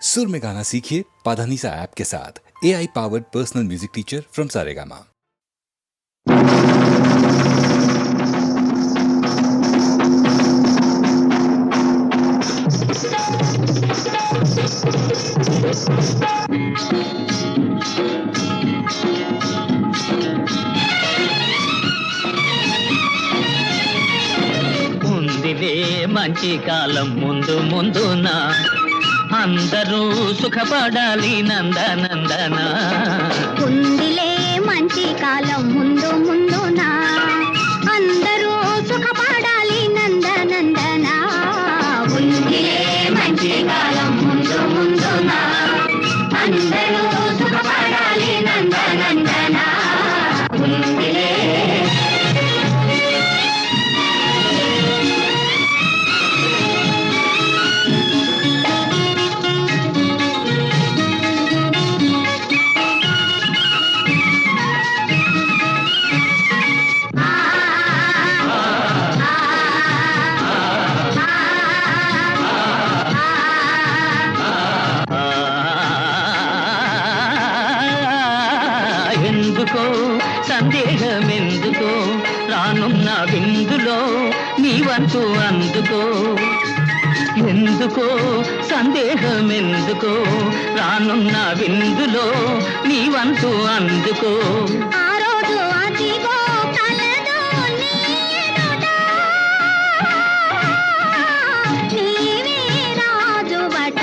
सुर में गाना सीखिए पाधानीसा ऐप के साथ। AI powered personal music teacher from Saregama. ఉందిలే మంచి కాలం ముందు ముందున అందరూ సుఖపడాలి నందనందన. ఉందిలే మంచి కాలం ముందు ముందున అందరూ సుఖపడాలి నందనందన. ఉందిలే మంచి కాలం ముందు ముందున అందరూ సుఖపడాలి నందనందన. ఉందిలే ఎందుకో సందేహమెందుకో రానున్న విందులో నీ వంతు అందుకో. ఎందుకో సందేహమెందుకో రానున్న విందులో నీ వంతు అందుకో. ఆ రోజు అదిగో కలదు నీ ఎదుట, నీవే రాజువట.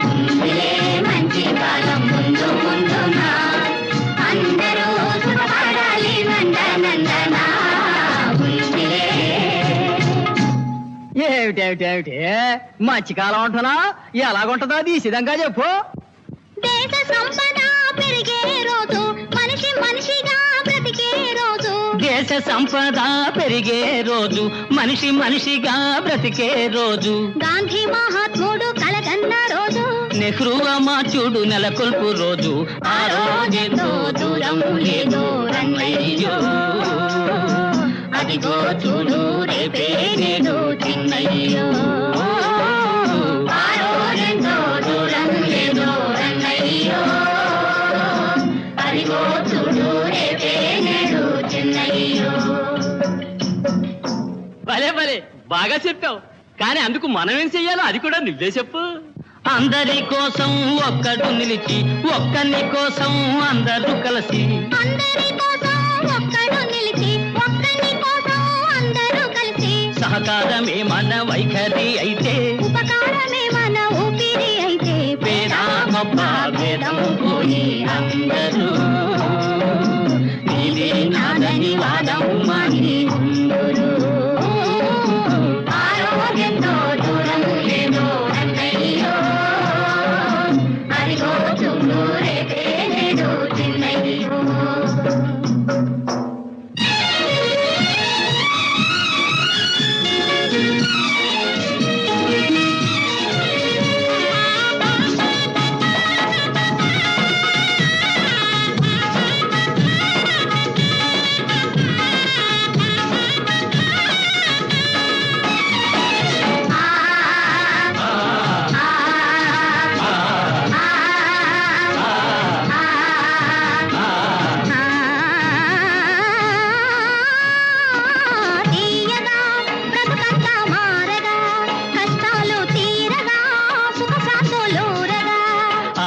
ఉందిలే మంచి కాలం ముందు ముందున అందరూ సుఖపడాలి నందనందన. ఉందిలే ఏమిటేమిటేమిటి మధ్యకాలం ఉంటున్నా ఎలాగుంటుందో తీసిదంగా చెప్పు. దేశ సంపద పెరిగే రోజు, మనిషి మనిషిగా బ్రతికే రోజు. దేశ సంపద పెరిగే రోజు, మనిషి మనిషిగా బ్రతికే రోజు. గాంధీ మహాత్ముడు కలగన్న రోజు, నెహ్రూ అమాచుడు నెలకొల్పు రోజు. ఆ రోజెంతో దూరం లేదు రన్నయ్యో, అదిగో చూడు రేపే నేడు చిన్నయ్యో. ఆ రోజెంతో దూరం లేదు రన్నయ్యో, అదిగో చూడు రేపే నేడు చిన్నయ్యో. భలే భలే బాగా చెప్పావు, కానీ అందుకు మనం ఏం చెయ్యాలో అది కూడా నువ్వే చెప్పు. అందరి కోసం ఒక్కడు నిలిచి, ఒక్కని కోసం అందరూ కలిసి. అందరి కోసం ఒక్కడు నిలిచి, ఒక్కని కోసం అందరూ కలిసి. సహకారమే మన వైఖరి అయితే, ఉపకారమే మన ఊపిరి అయితే. పేద గొప్ప భేదం పోయి అందరూ నీవే నాదని వాదం మాని ఉందురు. ఆరోగ్యంతో దూరం లేదు అన్నయ్యో, అదిగో చూడు రేపే నేడు చిన్నయ్యో. తీయగా బ్రతుకంతా మారగా, కష్టాలు తీరగా, సుఖ శాంతులూరగా.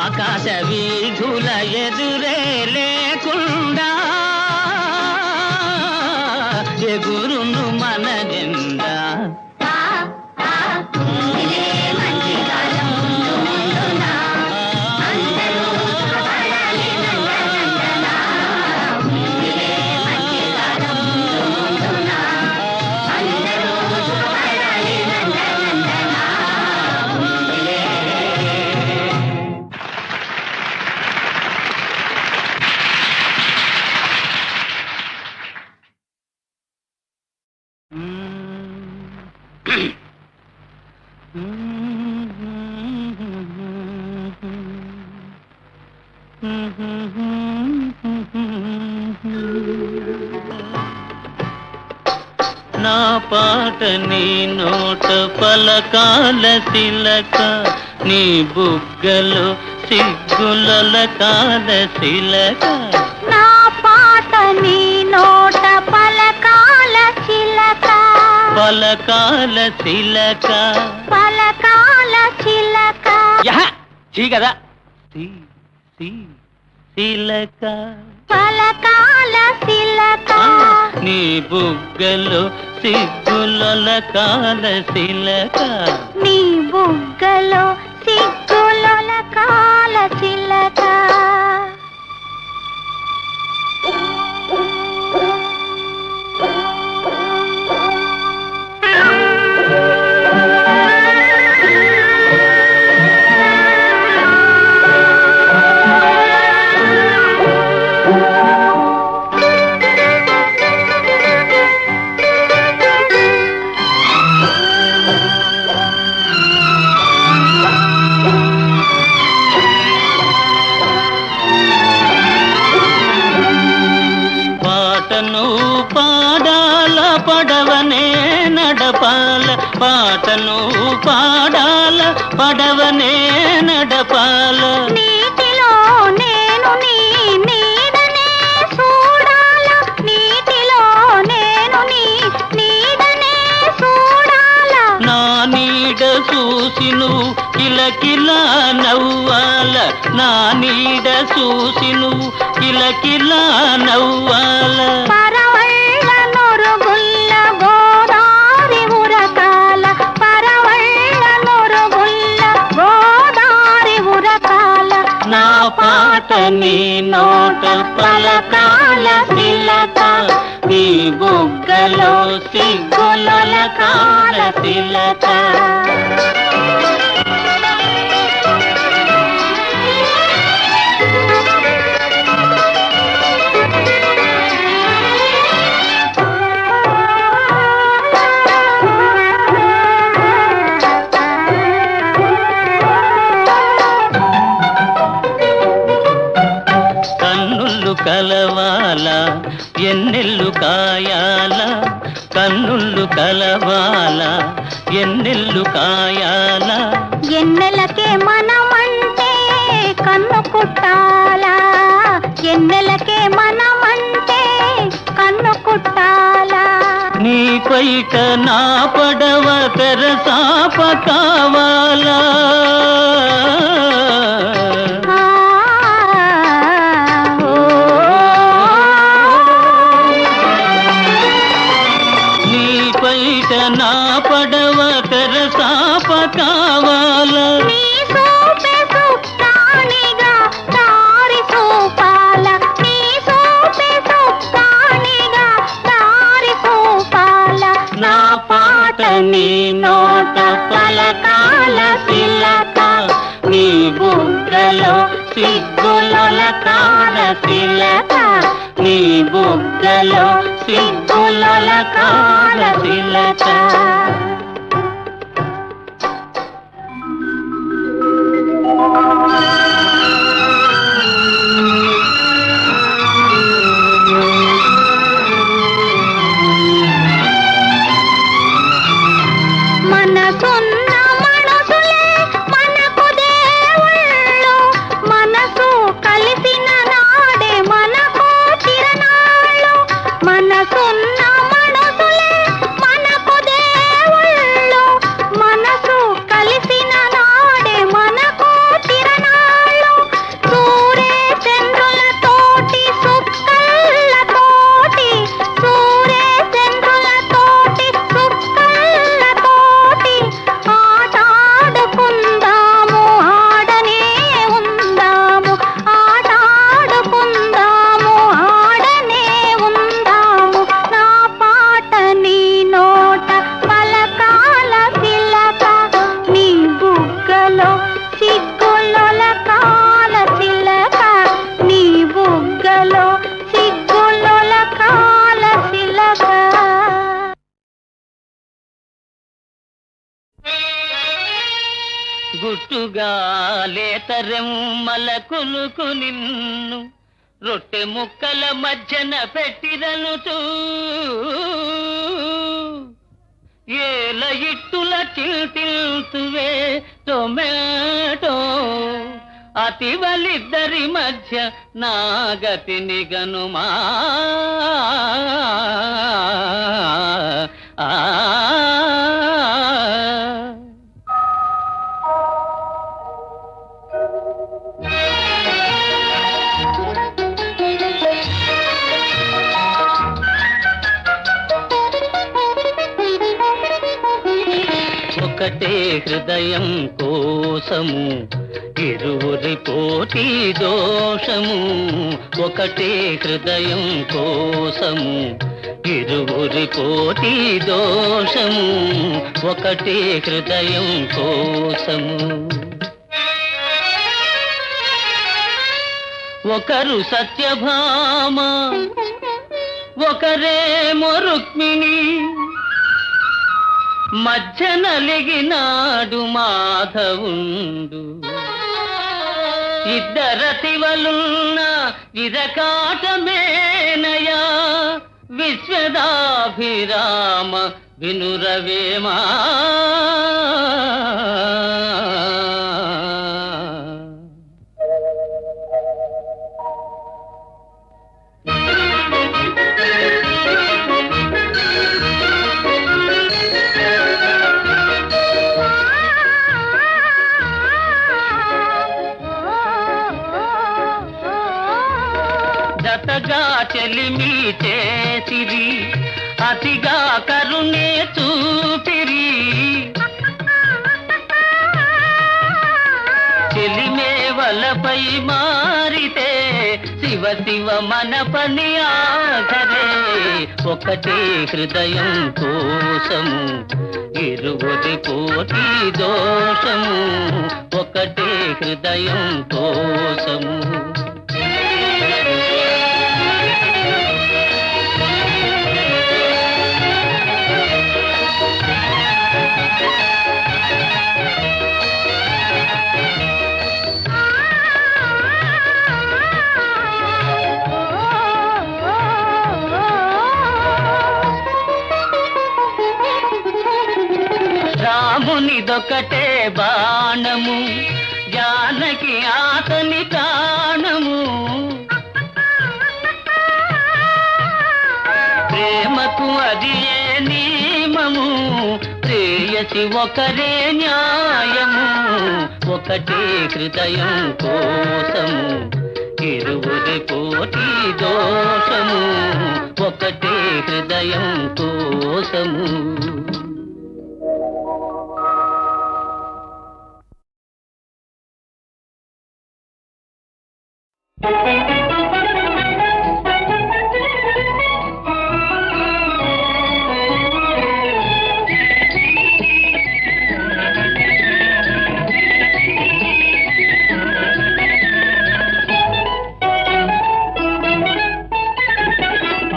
ఆకాశ వీధుల ఎదురే లేకుండా ఎగురును మన జెండా. ఉందిలే మంచి కాలం ముందు ముందున అందరూ సుఖపడాలి నందనందన. ఉందిలే మంచి కాలం ముందు ముందున అందరూ సుఖపడాలి నందనందన. ఉందిలే పాట నీ నోట పలకాల శిలక నీ బుగ్గలో సిగ్గులొలకాల శిలక నా పాట నీ నోట పలకాల చిలక పలకాల శిలక పలకాల చిలక చీ కదా శిలక పలకాల చిలక నీ బుగ్గలో సిగ్గులొలకాల శిలక నీ బుగ్గలో సిగ్గులొలకాల చిలక పాటను పాడాల పడవనే నడపాల పాటను పాడాల పడవనే నడపాల నీటిలో నేను నీ నీడనే చూడాల నీటిలో నేను నీ నీడనే చూడాల నా నీడ చూసి నువ్వు కిలకిలా నవ్వాల నా నీడ చూసి నువ్వు కిలకిలా నవ్వాల పరవళ్ళ నొరుగుల్ల గోదారి ఉరకాల పరవళ్ళ నొరుగుల్ల గోదారి ఉరకాల నా పాట నీ నోట పలకాల శిలక నీ బుగ్గలో సిగ్గులొలకాల శిలక కన్నుళ్ళు కలవాల ఎన్నెల్లు కాయాల కన్నుళ్ళు కలవాల ఎన్నెల్లు కాయాల ఎన్నెలకే మనమంటే కన్ను కుట్టాలా ఎన్నెలకే మనమంటే కన్ను కుట్టాలా నీ పైట నా పడవ తెరసాప కావాలా ఆ, ఓ, నీ పైట నా పడవ తెరసాప కావాలా నీ సూపే సుప్తానిగా దారి చూపాల నీ సూపే సుప్తానిగా దారి చూపాల నా పాట నీ నోట పలకాల శిలక నీ బుగ్గలో సిగ్గులొలకాల శిలక నీ బుగ్గలో సిగ్గులొలకాల శిలక మనసున్న మనసులే మనకు దేవుళ్ళు మనసు కలిసిన నాడే మనకు తిరణాళ్ళు మనసున్న మనసులే మనకు దేవుళ్ళు మనసు కలిసిన నాడే మనకు తిరణాళ్ళు సూరే చంద్రులతోటి సుక్కలతోటి సూరే చంద్రులతోటి సుక్కలతోటి ఆటాడుకుందాము ఆడనే ఉందాము ఆటాడుకుందాము ఆడనే ఉందాము నా పాట నీ నోట పలకాల శిలక నీ బుగ్గలో సిగ్గులొలకాల శిలక నీ బుగ్గలో సిగ్గులొలకాల శిలక గుట్టుగా లేతరెమ్మల కులుకు నిన్ను రొట్టె ముక్కల మధ్యన పెట్టిరనుచూ ఏల ఇట్టుల చిల్తిల్తువే టొమాటో అతివలిద్దరి మధ్య నాగతిని గనుమా ఒకటే హృదయం కోసము ఇరువురి పోటీ దోషము ఒకటే హృదయం కోసము ఇరువురి పోటీ దోషము ఒకటే హృదయం కోసము ఒకరు సత్యభామ ఒకరేమో రుక్మిణి మధ్య నలిగినాడు మాధవుండు ఇద్దరతివలున్న విరకాటమేనయా విశ్వదాభిరామ వినురవేమా జతగా చెలిమి చేసిరి అతిగా కరుణే చూపిరి చెలిమే వలపై మారితే శివ శివ మన పని ఆఖరే ఒకటే హృదయం కోసము ఇరువురి కోటి దోషము ఒకటే హృదయం కోసము రామునిదొకటే బాణము జానకి ఆతని ప్రాణము ప్రేమకు అది ఏ నియమము ప్రేయసి ఒకరే న్యాయము ఒకటే హృదయం కోసము ఇరువురి కోటి దోషము ఒకటే హృదయం కోసము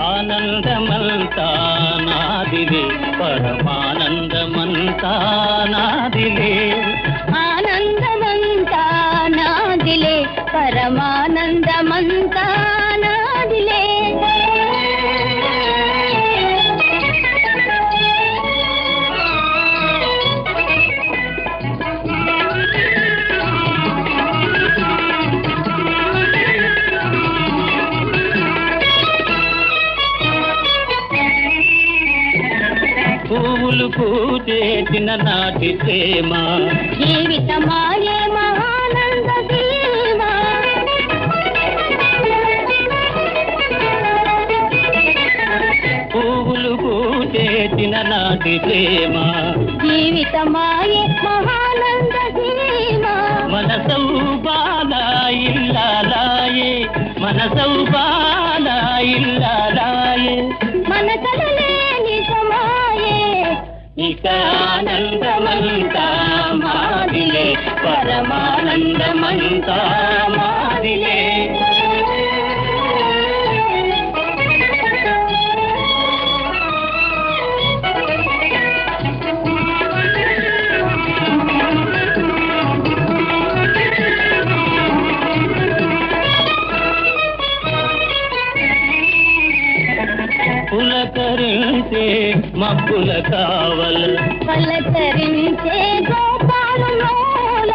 ఆనందమంతా నాదిలే పరమానందమంతా నాదిలే ఆనందమంతా నాదిలే పరమానందమంతా నాదిలే పువ్వులు పూచేసిన నాటి ప్రేమ జీవితమాయే మహానంద సీమ పువ్వులు పూచేసిన నాటి ప్రేమ జీవితమాయే మహానంద సీమ మన సౌబాల ఇల్లాలాయే మన సౌబాల ఇల్లాలాయే మన కలలేని సమాయే ఇక ఆనందమంతా మాదిలే పరమానందమంతా మాదిలే పులకరించే మబ్బుల కావల పలకరించే గోపాలలోల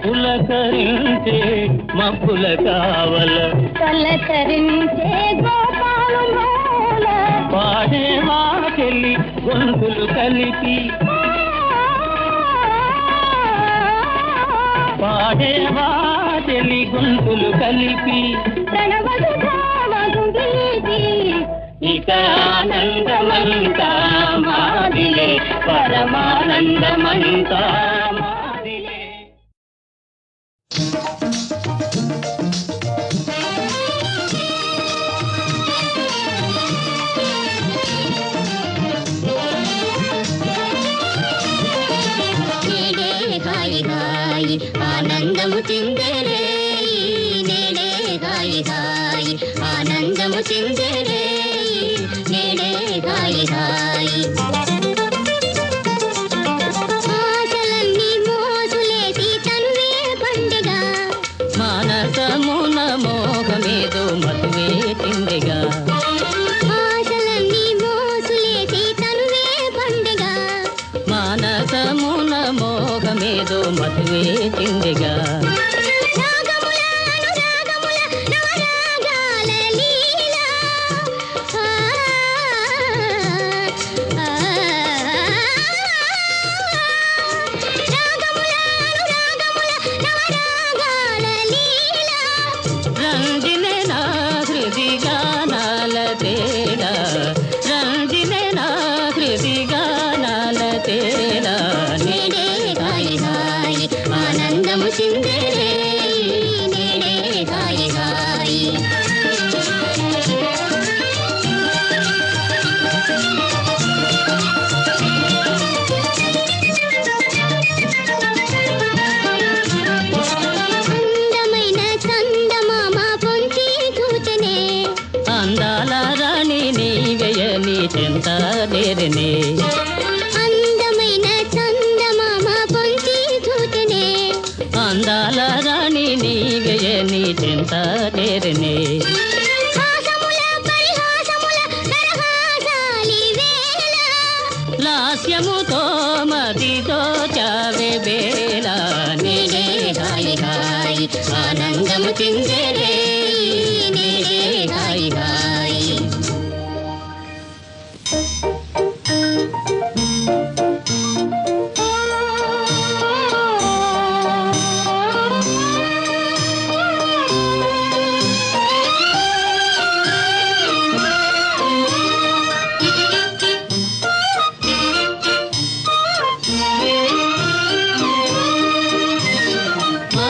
పులకరించే మబ్బుల కావల పలకరించే గోపాలలోల పాడేవా చెల్లి గొంతులు కలిపి పాడేవా చెల్లి గొంతులు కలిపి ఇక ఆనందమంతా మాదిలే పరమానందమంతా మాదిలే. నేడే హాయి హాయి ఆనందము చిందరే నేడే హాయి హాయి ఆనందము చిందరే నేడే హాయి హాయి ఆశలన్నీ మోసులేసి తనువే పండుగ మానసమున మోహమేదో మధువే తిండిగా ఆశలన్నీ మోసులేసి తనువే పండుగ మానసమున మోహమేదో మధువే తిండిగా రాగముల అనురాగముల నవరాగాల లీల రాగముల అనురాగముల నవరాగాల లీల రంజినే నా హృది గానాల తేల రంజినే నా హృది గానాల తేల నేడే హాయి హాయి ఆనందము చిందరే నేడే హాయి హాయి అందమైన చందమామ పొంచి చూచనే అందాల రాణి నీవెయని చెంత నేరనే అందమైన చందమామ పొంచి చూచనే అందాల రాణి నీవెయని చెంత నేరనే హాసముల పరిహాసముల నరహాసాలి వేళ లాస్యముతో మదితో చావే బేల నేడే హాయి హాయి ఆనందము చిందరే నేడే హాయి హాయి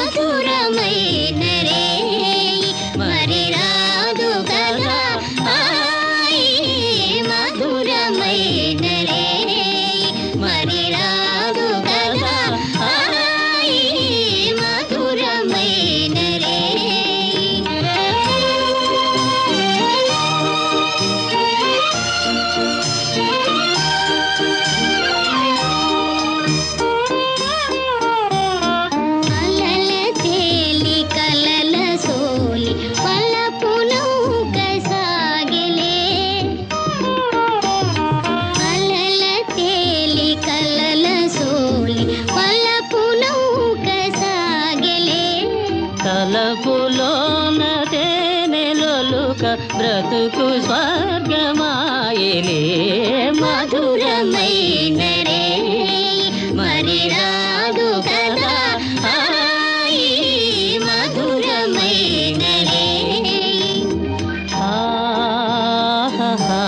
మధురమైన రే మరి రాదు కదా హాయి మధురమైన రే మరి రాదు కదా హాయి మధురమైన రే అలల తేలి కలల సోలి పలపు నౌక సాగిలే అలల తేలి కలల సోలి పలపు నౌక సాగిలే తలపులోన తేనెలొలుక బ్రతుకు స్వర్గమాయలే మధురమైన రే మరి రాదు కదా హాయి మధురమైన రే ఆహాహా.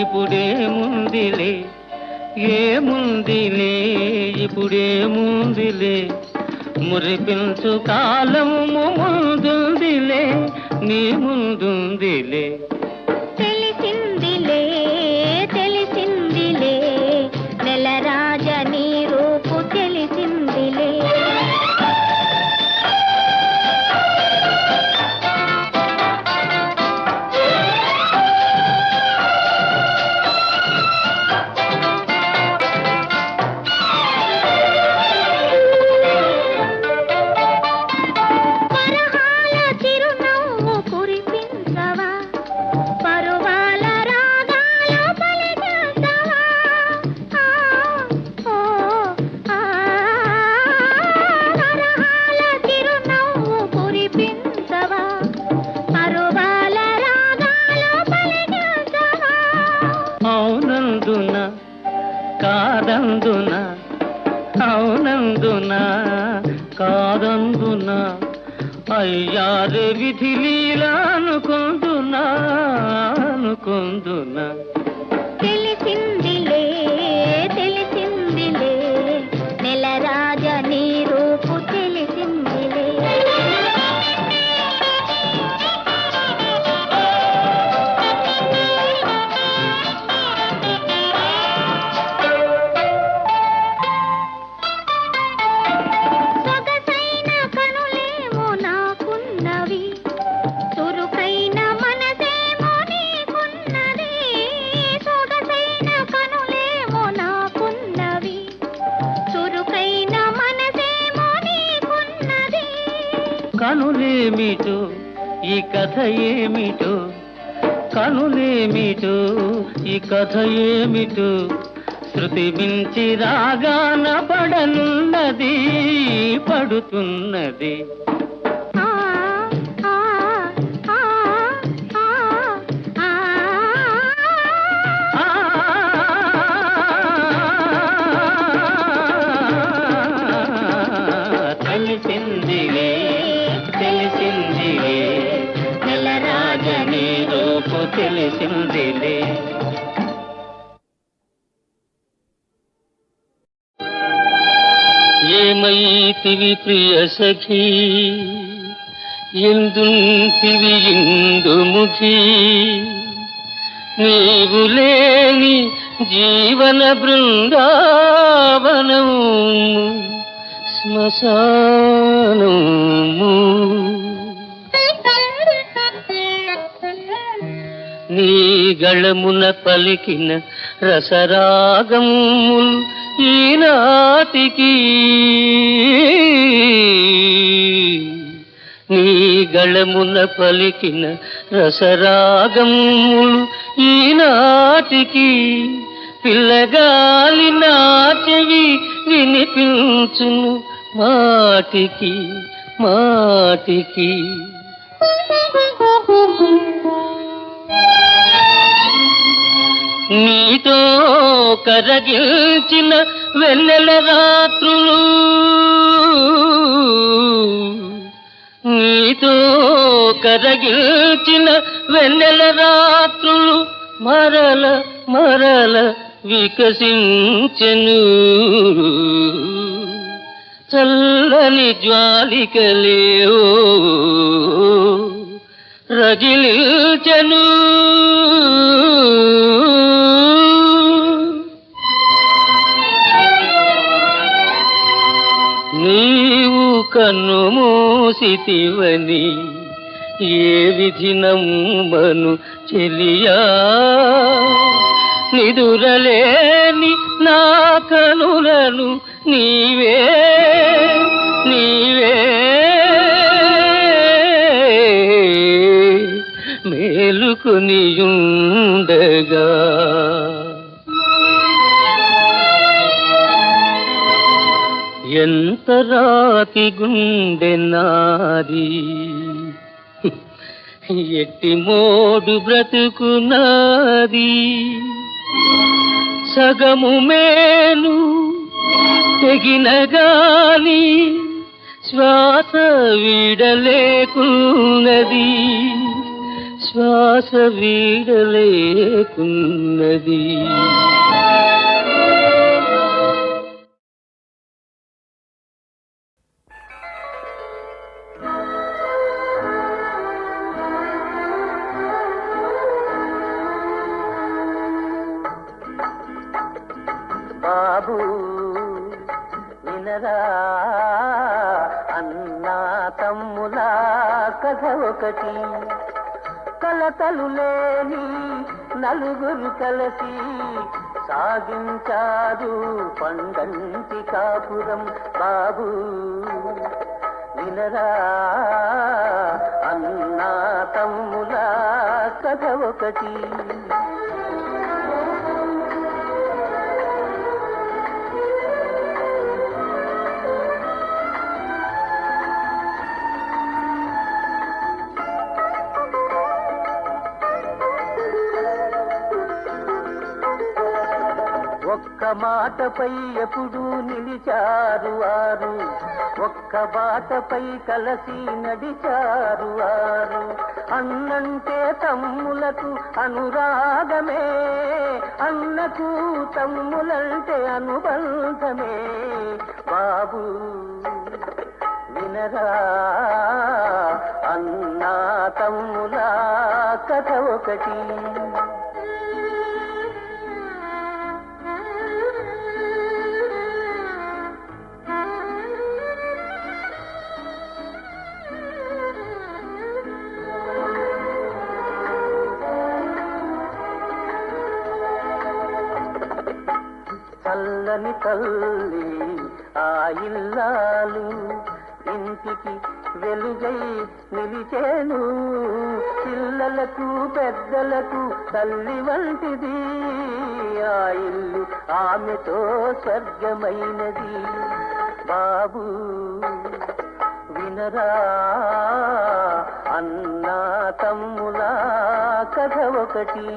ఇప్పుడేముందిలే ఏముందిలే ఇప్పుడేముందిలే మురిపించు కాలము ముందుందిలే నీ ముందుందిలే తెలిసిందిలే తెలిసిందిలే నెలరాజ నీ రూపు తెలిసిందిలే అవునందున కాదందున అవునందున కాదందున అయ్యారే విధి లీలా అనుకుందునా అనుకుందునా తెలిసిందిలే తెలిసిందిలే నెలరాజ నీ రూపు తెలిసిందిలే సొగసైన కనులేమో నాకున్నవి చురుకైన మనసేమో నీకున్నది సొగసైన కనులేమో నాకున్నవి చురుకైన మనసేమో నీకున్నది కనులేమిటో ఈ కథ ఏమిటో కనులేమిటో ఈ కథ ఏమిటో శృతి మించి రాగాన పడనున్నది పడుతున్నది ఆ ఆ ఆ ఆ ఆ తెలిసిందిలే తెలిసిందిలే నెలరాజ నీ రూపు తెలిసిందిలే ఏమైతివి ప్రియ సఖీ ఎందుంటివి ఇందుముఖి నీవు లేని జీవన బృందావనము శ్మశానము నీ గళమున పలికిన రసరాగములు ఈనాటికి నీ గళమున పలికిన రసరాగములు ఈనాటికి పిల్లగాలి నాచెవి వినిపించును మాటికి మాటికి నీతో కరగిల్చిన వెన్నెల రాత్రులు నీతో కరగిల్చిన వెన్నెల రాత్రులు మరల మరల వికసించెను చల్లని జ్వాలికలేవో రగిలిల్చెను నీవు కన్ను మూసితివని ఏ విధి నమ్మను చెలియా నిదురలేని నా కనులను నీవే నీవే మేలుకొనియుండగా ఎంత రాతి గుండె నాది ఎట్టి మోడు బ్రతుకునాది సగము మేలు తెగినగాని శ్వాస విడలేకున్నది శ్వాస వీడలేకున్నది. బాబు వినరా అన్నా తమ్ముల కథ ఒకటి. కలతలు లేని నలుగురు కలిసి సాగించారు పండంటి కాపురం. బాబు వినరా అన్నా తమ్ముల కథ ఒకటి. ఒక్క మాటపై ఎప్పుడు నిలిచారు వారు, ఒక్క బాటపై కలసి నడిచారు వారు. అన్నంటే తమ్ములకు అనురాగమే, అన్నకు తమ్ములంటే అనుబంధమే. బాబు వినరా అన్నా తమ్ముల కథ ఒకటి. చల్లని తల్లి ఆ ఇల్లాలు ఇంటికి వెలుగై నిలిచేను. పిల్లలకు పెద్దలకు తల్లి వంటిది ఆ ఇల్లు, ఆమెతో స్వర్గమైనది. బాబు వినరా అన్నా తమ్ముల కథ ఒకటి.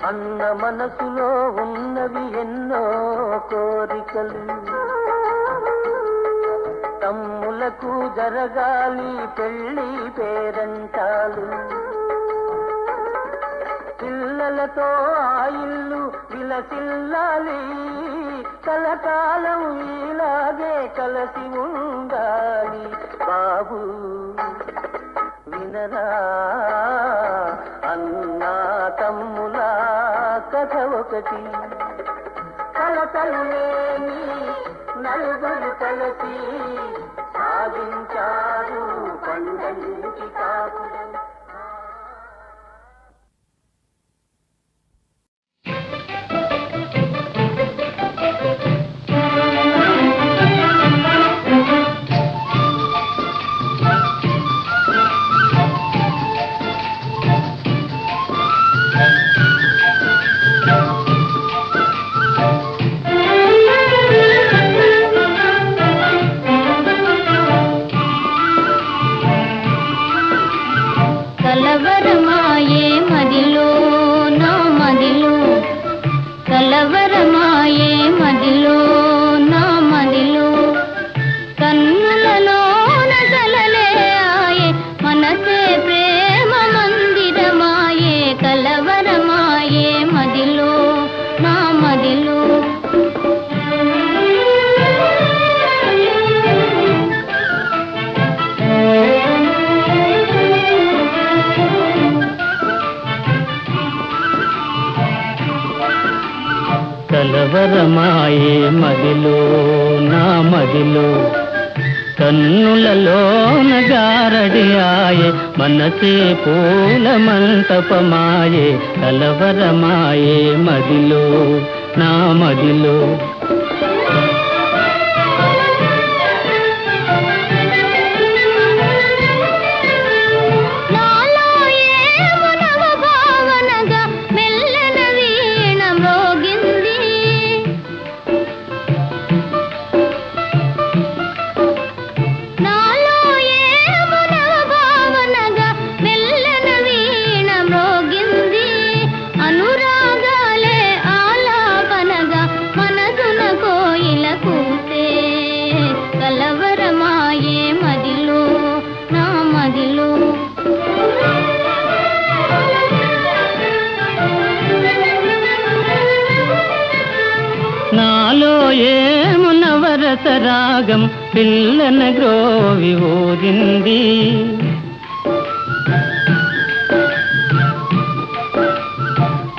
అన్న మనసులో ఉన్నవి ఎన్నో కోరికలు, తమ్ములకు జరగాలి పెళ్లి పేరంటాలు. పిల్లలతో ఆ ఇల్లు విలసిల్లాలి, కలకాలం ఇలాగే కలసి ఉండాలి. బాబు వినరా అన్నా తమ్ముల కథ ఒకటి. కలతలు లేని నలుగురు కలిసి సాగించారు పండంటి కాపురం. కలవరమాయే మదిలో నా మదిలో, కలవరమాయే మదిలో నా మదిలో. కన్నులలోన కలలే ఆయే, మనసే ప్రేమ మందిరమాయే. కలవరమాయే మదిలో నా మదిలో. కలవరమాయే మదిలో నా మదిలో, కన్నులలోన గారడి ఆయే, మనసే పూల మంటపమాయే. కలవరమాయే మదిలో నా మదిలో. నాలో ఏమో నవ భావనగా మెల్లన వీణ మ్రోగింది. నాలో ఏమో నవ భావనగా మెల్లన వీణ మ్రోగింది. రసరాగం పిల్లన గ్రోవి ఊరింది.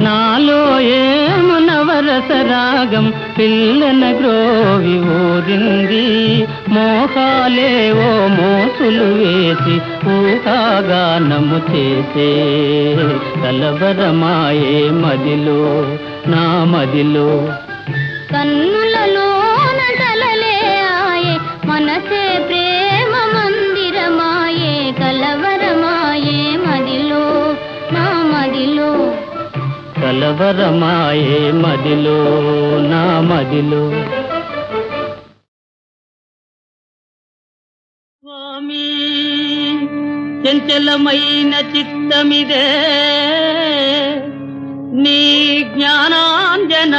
నాలో ఏము నవరసరాగం పిల్లన గ్రోవి ఊరింది. మోహాలేవో మోసులు వేసి ఊహాగానము చేసే కలవరమాయే మదిలో నా మదిలో. కన్నులలోన కలలే ఆయే మనసే ప్రేమ మందిరమాయే కలవరమాయే మదిలో నా మదిలో. కలవరమాయే మదిలో నా మదిలో. స్వామి చంచలమైన చిత్తమిదే నీ జ్ఞానాంజనారేఖతే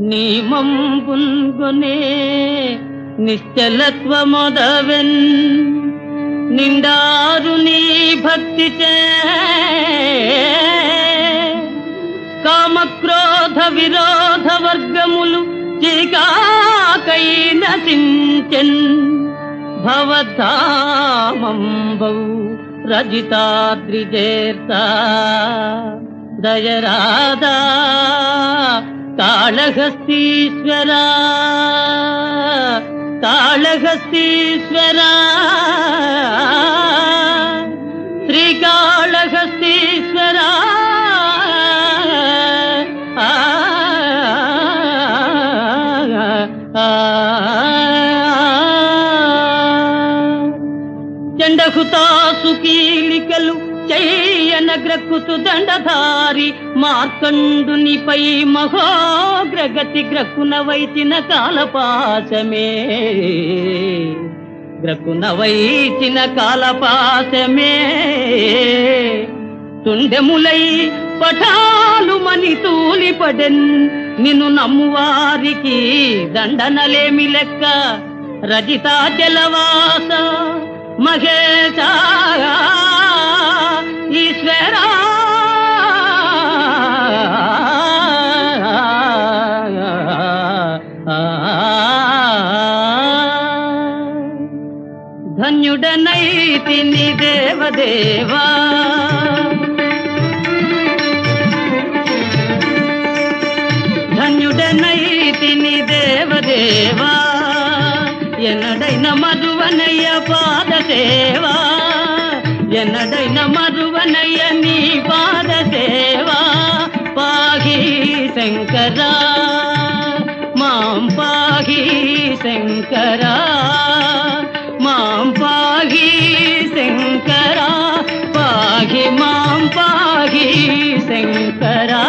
నీ మంపున్గొనే నిశ్చలత్వమొదవెన్ నిండారు నీ భక్తిచే కామక్రోధ విరోధ వర్గములు చీకాకై నశించెన్ భవధామంబౌ రజితాద్రిజేర్త దయరాదా కాళహస్తీశ్వరా కాళహస్తీశ్వరా శ్రీకాళహస్తీశ్వరా చండహుతాసు కీలికలు చెయ్యన గ్రక్కుతు దండధారి మార్కండునిపై మహోగ్రగతి గ్రక్కున వైచిన కాలపాశమే గ్రక్కున వైచిన కాలపాశమే తుండెములై పఠాలు మని తూలిపడెన్ నిన్ను నమ్మువారికి దండనలేమి లెక్క రజితాచలవాస మహేశ ఈశ్వరా ధన్యుడనైతిని దేవదేవా ధన్యుడనైతిని దేవదేవా ఎన్నడైన మరువనయ్య పాద సేవా ఎన్నడైన మరువనయ్య నీ పాద సేవా పాహి శంకరా మాం పాహి శంకరా మాం పాహి శంకరా పాహి మాం పాహి శంకరా.